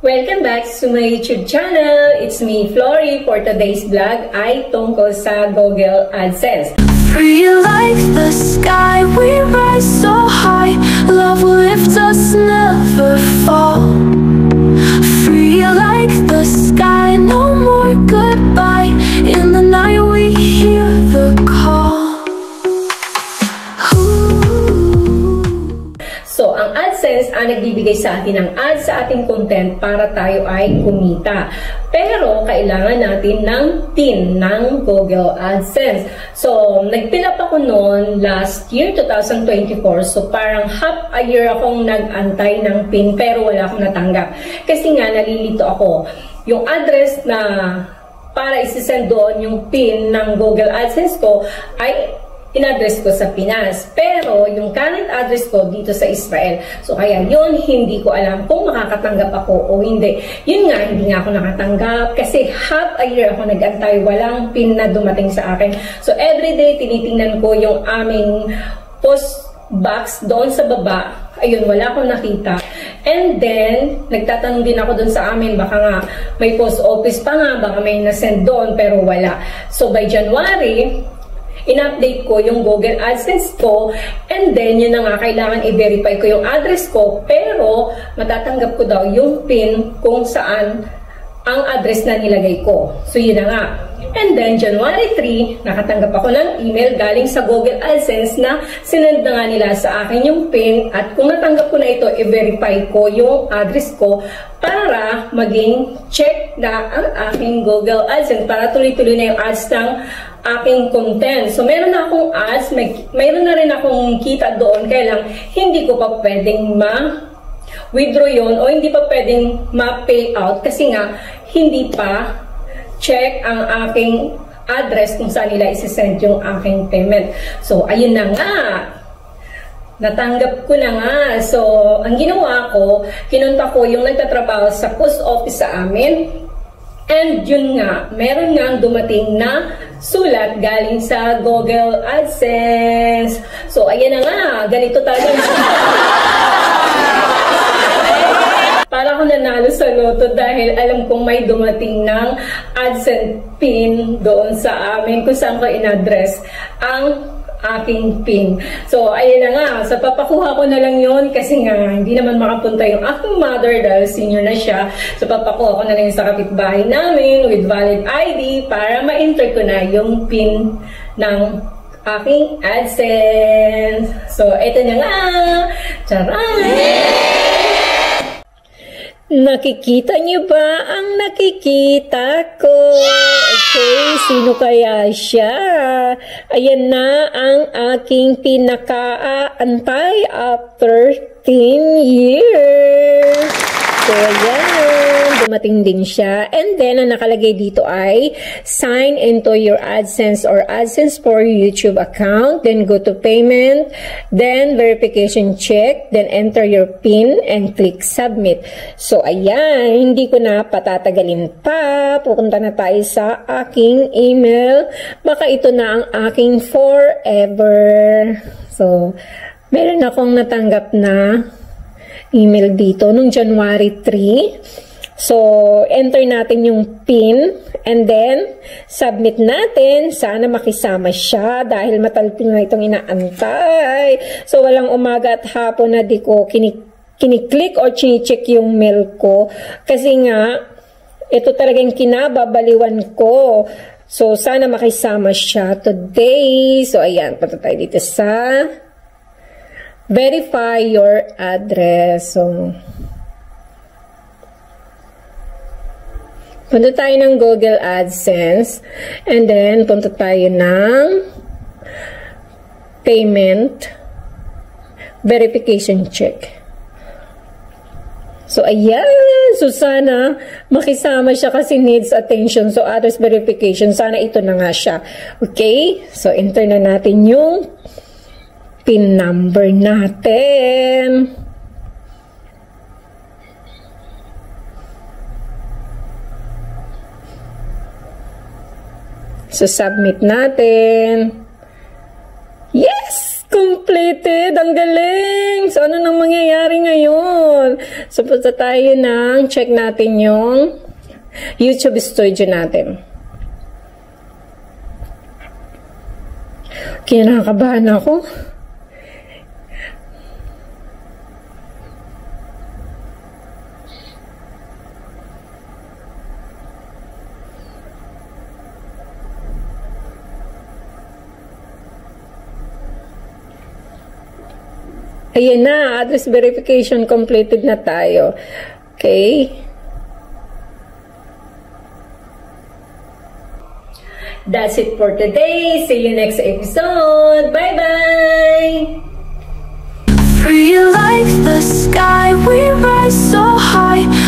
Welcome back to my YouTube channel. It's me, Flory. For today's vlog ay tungkol sa Google AdSense. Free like the sky, we rise so high. Love will lift us, never fall. Free like the sky, no more goodbye. In the night we hear the call. So, ang AdSense ang nagbibigay sa atin ng ads sa ating content para tayo ay kumita. Pero, kailangan natin ng PIN ng Google AdSense. So, nag-fill up ako noon last year, 2024. So, parang half a year akong nag-antay ng PIN pero wala akong natanggap. Kasi nga, nalilito ako. Yung address na para isisend doon yung PIN ng Google AdSense ko ay in-address ko sa Pinas. Pero, yung current address ko dito sa Israel. So, kaya yun, hindi ko alam kung makakatanggap ako o hindi. Yun nga, hindi nga ako nakatanggap kasi half a year ako nag-antay. Walang PIN na dumating sa akin. So, everyday, tinitingnan ko yung aming post box doon sa baba. Ayun, wala akong nakita. And then, nagtatanong din ako doon sa amin, baka nga may post office pa nga, baka may nasend doon, pero wala. So, by January, in-update ko yung Google AdSense ko, and then yun na nga, kailangan i-verify ko yung address ko, pero matatanggap ko daw yung PIN kung saan ang address na nilagay ko. So yun na nga. And then January 3, nakatanggap ako ng email galing sa Google AdSense na sinend na nga nila sa akin yung PIN, at kung natanggap ko na ito, i-verify ko yung address ko para maging check na ang aking Google AdSense, para tuloy-tuloy na yung ads ng aking content. So, meron na akong ads, mayroon na rin akong kita doon, kaya lang hindi ko pa pwedeng ma-withdraw yun o hindi pa pwedeng ma-pay out kasi nga hindi pa check ang aking address kung saan nila isisend yung aking payment. So, ayun na nga. Natanggap ko na nga. So, ang ginawa ko, kinunta ko yung nagtatrabaho sa post office sa amin. And yun nga, meron nga dumating na sulat galing sa Google AdSense. So, ayan na nga. Ganito talaga. Para ako nanalo sa loto dahil alam kong may dumating ng AdSense PIN doon sa amin kung saan ko in-address ang aking PIN. So, ayun na nga. So, papakuha ko na lang yon kasi nga, hindi naman makapunta yung aking mother dahil senior na siya. So, papakuha ko na lang sa kapitbahay namin with valid ID para ma-enter ko na yung PIN ng aking AdSense. So, ito na nga. Charan! Nakikita niyo ba ang nakikita ko? Okay, sino kaya siya? Ayan na ang aking pinaka-antay after 10 years. So, ayan, dumating din siya. And then, ang nakalagay dito ay sign into your AdSense or AdSense for YouTube account. Then, go to payment. Then, verification check. Then, enter your PIN and click submit. So, ayan, hindi ko na patatagalin pa. Pupunta na tayo sa aking email. Baka ito na ang aking forever. So, meron akong natanggap na email dito nung January 3. So, enter natin yung PIN and then submit natin. Sana makisama siya dahil matalpin na itong inaantay. So, walang umaga at hapon na di ko kiniklik o chine-check yung mail ko. Kasi nga, ito talagang kinababaliwan ko. So, sana makisama siya today. So, ayan. Punta tayo dito sa verify your address. So, punta tayo ng Google AdSense. And then, punta tayo ng payment verification check. So, ayan. So, sana makisama siya kasi needs attention. So, address verification. Sana ito na nga siya. Okay? So, enter na natin yung PIN number natin. So, submit natin. Yes! Completed! Ang galing! So, ano nang mangyayari ngayon? So, punta tayo ng check natin yung YouTube studio natin. Kinakabahan ako. Ayan na, address verification completed na tayo. Okay. That's it for today. See you next episode. Bye-bye! Free like the sky, we rise so high.